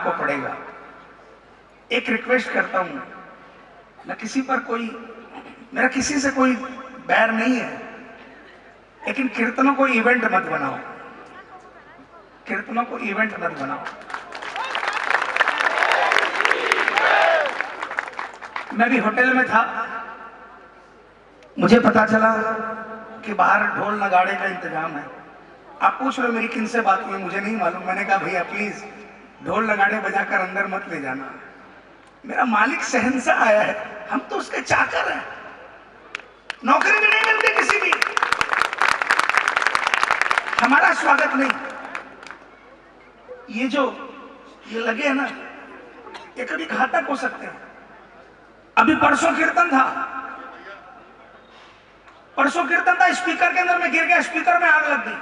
को पड़ेगा। एक रिक्वेस्ट करता हूं, मैं किसी पर कोई, मेरा किसी से कोई बैर नहीं है, लेकिन कीर्तनों को इवेंट मत बनाओ, कीर्तनों को इवेंट मत बनाओ। मैं भी होटल में था, मुझे पता चला कि बाहर ढोल नगाड़े का इंतजाम है। आप पूछ लो मेरी किन से बात हुई, मुझे नहीं मालूम। मैंने कहा भैया प्लीज ढोल नगाड़े बजाकर अंदर मत ले जाना, मेरा मालिक शहंशाह आया है, हम तो उसके चाकर हैं, नौकरी भी नहीं मिलती किसी की, हमारा स्वागत नहीं। ये लगे है ना, ये कभी घातक हो सकते हैं। अभी परसों कीर्तन था, स्पीकर के अंदर में गिर गया, स्पीकर में आग लग गई।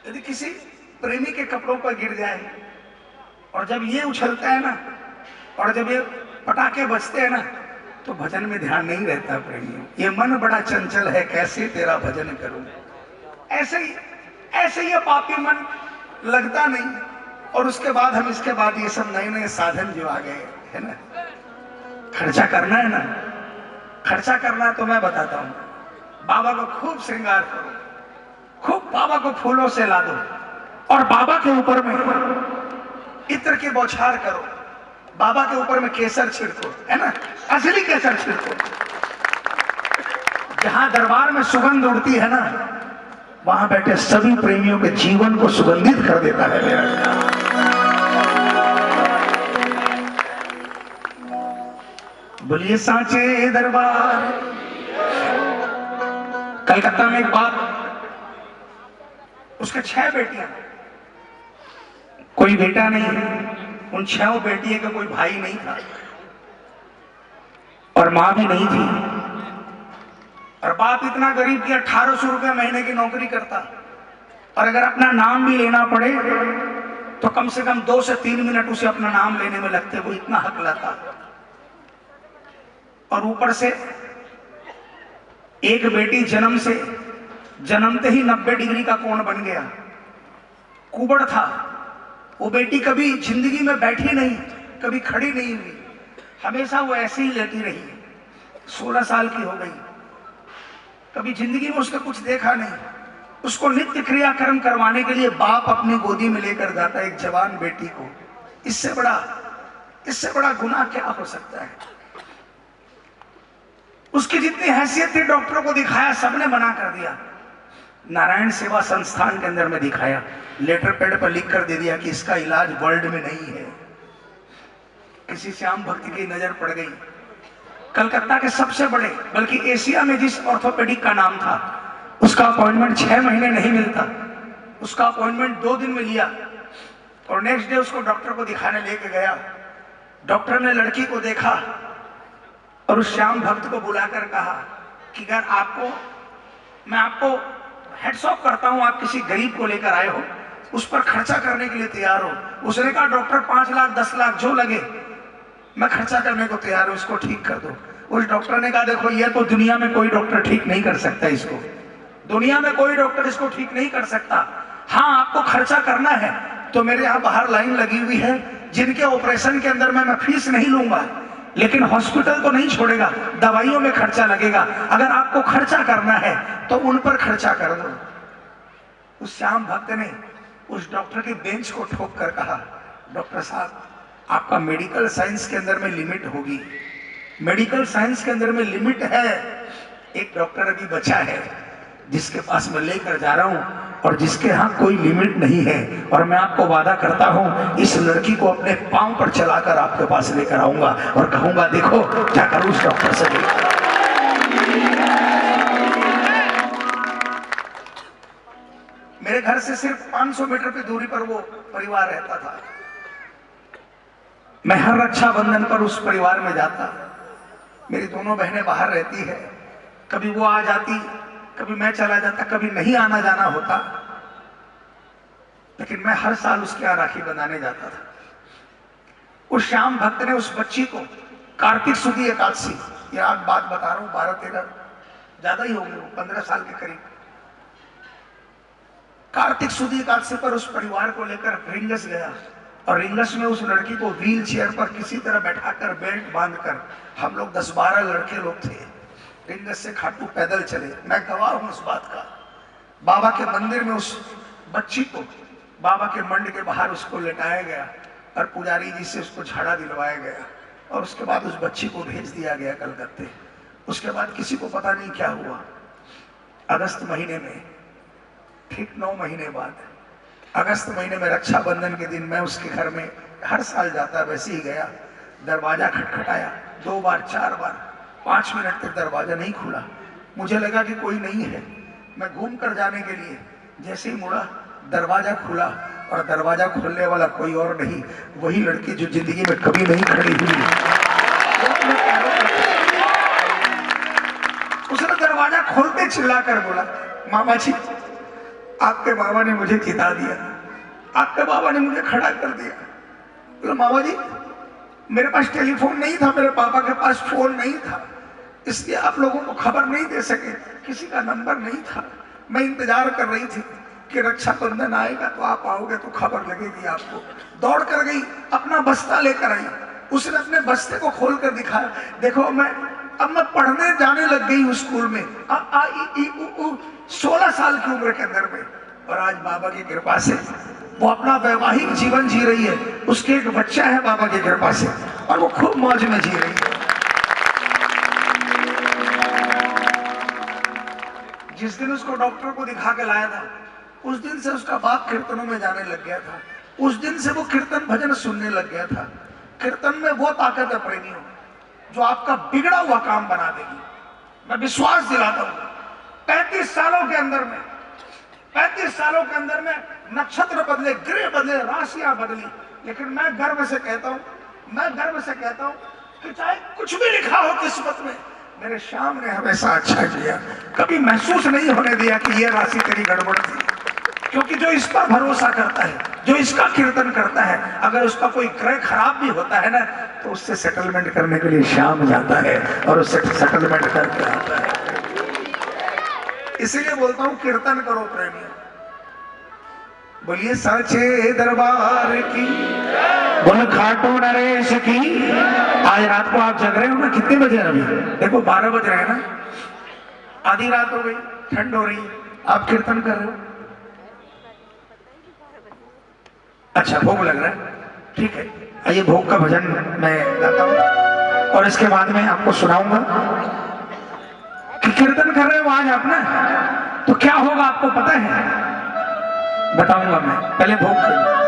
यदि किसी प्रेमी के कपड़ों पर गिर जाए और जब ये उछलता है ना, और जब ये पटाखे बजते हैं ना, तो भजन में ध्यान नहीं रहता प्रेमियों। ये मन बड़ा चंचल है, कैसे तेरा भजन करूं। ऐसे ये पापी मन लगता नहीं। और उसके बाद हम इसके बाद ये सब नए नए साधन जो आ गए है ना, खर्चा करना है ना, खर्चा करना है तो मैं बताता हूं, बाबा को खूब श्रृंगार करो, खूब बाबा को फूलों से ला दो, और बाबा के ऊपर में इत्र की बौछार करो, बाबा के ऊपर में केसर छिड़को, है ना, असली केसर छिड़को। जहां दरबार में सुगंध उड़ती है ना, वहां बैठे सभी प्रेमियों के जीवन को सुगंधित कर देता है मेरा। बोलिए सांचे दरबार। कलकत्ता में एक बात, उसके 6 बेटियां, कोई बेटा नहीं, उन 6 बेटियों का कोई भाई नहीं था और मां भी नहीं थी। और बाप इतना गरीब कि 1800 रुपये महीने की नौकरी करता, और अगर अपना नाम भी लेना पड़े तो कम से कम 2 से 3 मिनट उसे अपना नाम लेने में लगते, वो इतना हकला था। और ऊपर से एक बेटी जन्मते ही 90 डिग्री का कोण बन गया, कुबड़ था। वो बेटी कभी जिंदगी में बैठी नहीं, कभी खड़ी नहीं हुई, हमेशा वो ऐसे ही लेटी रही। 16 साल की हो गई, कभी जिंदगी में उसने कुछ देखा नहीं। उसको नित्य क्रियाक्रम करवाने के लिए बाप अपनी गोदी में लेकर जाता है एक जवान बेटी को। इससे बड़ा गुनाह क्या हो सकता है। उसकी जितनी हैसियत थी डॉक्टरों को दिखाया, सबने मना कर दिया। नारायण सेवा संस्थान के अंदर में दिखाया, लेटर पैड पर लिख कर दे दिया कि इसका इलाज वर्ल्ड में नहीं है। किसी श्याम भक्त की नजर पड़ गई, कलकत्ता के सबसे बड़े, बल्कि एशिया में जिस ऑर्थोपेडिक का नाम था, उसका अपॉइंटमेंट 6 महीने नहीं मिलता, उसका अपॉइंटमेंट 2 दिन में लिया। और नेक्स्ट डे उसको डॉक्टर को दिखाने लेके गया। डॉक्टर ने लड़की को देखा और उस श्याम भक्त को बुलाकर कहा कि अगर मैं आपको हेड्स ऑफ करता हूं, आप किसी गरीब को लेकर आए हो, उस पर खर्चा करने के लिए तैयार हो। उसने कहा डॉक्टर 5 लाख 10 लाख जो लगे मैं खर्चा करने को तैयार हूं, इसको ठीक कर दो। उस डॉक्टर ने कहा देखो, ये तो दुनिया में कोई डॉक्टर ठीक नहीं कर सकता इसको, दुनिया में कोई डॉक्टर इसको ठीक नहीं कर सकता। हाँ, आपको खर्चा करना है तो मेरे यहाँ बाहर लाइन लगी हुई है, जिनके ऑपरेशन के अंदर मैं फीस नहीं लूंगा, लेकिन हॉस्पिटल तो नहीं छोड़ेगा, दवाइयों में खर्चा लगेगा। अगर आपको खर्चा करना है तो उन पर खर्चा कर दो। उस श्याम भक्त ने उस डॉक्टर के बेंच को ठोक कर कहा, डॉक्टर साहब आपका मेडिकल साइंस के अंदर में लिमिट होगी, मेडिकल साइंस के अंदर में लिमिट है। एक डॉक्टर अभी बचा है जिसके पास मैं लेकर जा रहा हूं, और जिसके यहाँ कोई लिमिट नहीं है। और मैं आपको वादा करता हूं, इस लड़की को अपने पांव पर चलाकर आपके पास लेकर आऊंगा और कहूंगा देखो जाकर उस डॉक्टर से मिलो। मेरे घर से सिर्फ 500 मीटर की दूरी पर वो परिवार रहता था। मैं हर रक्षाबंधन पर उस परिवार में जाता। मेरी दोनों बहनें बाहर रहती है, कभी वो आ जाती, कभी मैं चला जाता, कभी नहीं आना जाना होता, लेकिन मैं हर साल उसके यहाँ राखी बंधाने जाता था। उस श्याम भक्त ने उस बच्ची को कार्तिक सुदी एकादशी, ये आज बात बता रहा हूँ, 12-13 ज्यादा ही होंगे, 15 साल के करीब, कार्तिक सुदी एकादशी पर उस परिवार को लेकर रिंगस गया और रिंगस में उस लड़की को व्हील चेयर पर किसी तरह बैठाकर बेल्ट बांधकर, हम लोग 10-12 लड़के लोग थे, रिंगस से खाटू पैदल चले। मैं गवाह हूं उस बात का। बाबा के मंदिर में उस बच्ची को बाबा के मंड के बाहर उसको लेटाया गया और पुजारी जी से उसको झाड़ा दिलवाया गया और उसके बाद उस बच्ची को भेज दिया गया कलकत्ते। उसके बाद किसी को पता नहीं क्या हुआ। अगस्त महीने में, ठीक 9 महीने बाद, अगस्त महीने में रक्षाबंधन के दिन मैं उसके घर में हर साल जाता, वैसे ही गया। दरवाजा खटखटाया 2 बार 4 बार, 5 मिनट तक दरवाजा नहीं खुला। मुझे लगा कि कोई नहीं है। मैं घूम कर जाने के लिए जैसे ही मुड़ा, दरवाजा खुला और दरवाजा खोलने वाला कोई और नहीं, वही लड़की जो जिंदगी में कभी नहीं खड़ी हुई। उसने दरवाजा खोलते चिल्लाकर बोला, मामा जी, आपके बाबा ने मुझे जिता दिया, आपके बाबा ने मुझे खड़ा कर दिया। बोला, मामा जी, मेरे पास टेलीफोन नहीं था, मेरे पापा के पास फोन नहीं था, इसलिए आप लोगों को खबर नहीं दे सके, किसी का नंबर नहीं था। मैं इंतजार कर रही थी कि रक्षाबंधन आएगा तो आप आओगे तो खबर लगेगी आपको। दौड़ कर गई, अपना बस्ता लेकर आई। उसने अपने बस्ते को खोल कर दिखाया, देखो अब मैं पढ़ने जाने लग गई हूँ स्कूल में, 16 साल की उम्र के अंदर में। और आज बाबा की कृपा से वो अपना वैवाहिक जीवन जी रही है। उसके एक बच्चा है बाबा की कृपा से, और वो खूब मौज में जी रही है। जिस दिन उसको डॉक्टर को दिखा के लाया था, उस दिन से उसका बाप कीर्तनों में जाने लग गया था। उस दिन से वो कीर्तन भजन सुनने लग गया था। कीर्तन में वो ताकत है प्रेमियों, जो आपका बिगड़ा हुआ काम बना देगी। मैं विश्वास दिलाता हूं, 35 सालों के अंदर में, 35 सालों के अंदर में नक्षत्र बदले, ग्रह बदले, राशियां बदली, लेकिन मैं गर्व से कहता हूं कि चाहे कुछ भी लिखा हो किस्मत में, मेरे श्याम ने हमेशा अच्छा किया। कभी महसूस नहीं होने दिया कि ये राशि तेरी गड़बड़ थी, क्योंकि जो इस पर भरोसा करता है, जो इसका कीर्तन करता है, अगर उसका कोई ग्रह खराब भी होता है ना, तो उससे सेटलमेंट करने के लिए श्याम जाता है और उससे सेटलमेंट करके आता है। इसीलिए बोलता हूं, कीर्तन करो प्रेमियों। बोलिए साचे दरबार की, बोल खाटू नरेश की। आज रात को आप जग रहे हो ना, कितने बजे अभी? देखो 12 बज रहे हैं ना, आधी रात हो गई, ठंड हो रही है, आप कीर्तन कर रहे हो। अच्छा, भोग लग रहा है, ठीक है। आइए भोग का भजन मैं गाता हूं और इसके बाद में आपको सुनाऊंगा कि कीर्तन कर रहे हो आज आप ना, तो क्या होगा आपको पता है, बताऊंगा मैं। पहले भोग करिए।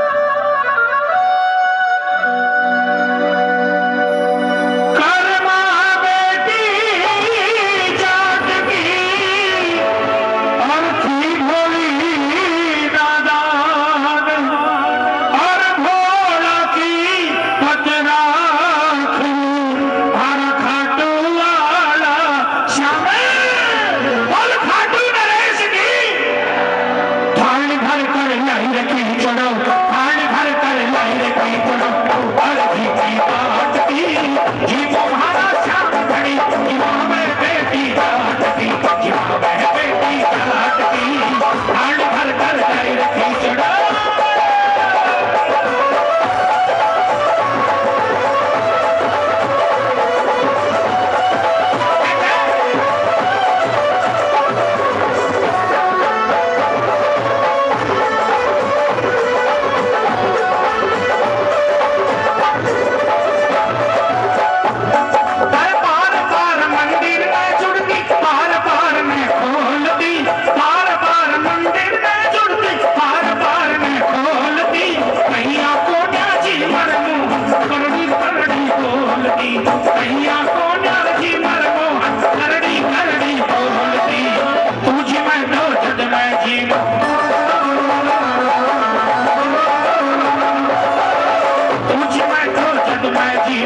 तुझ में तो जग मैं जी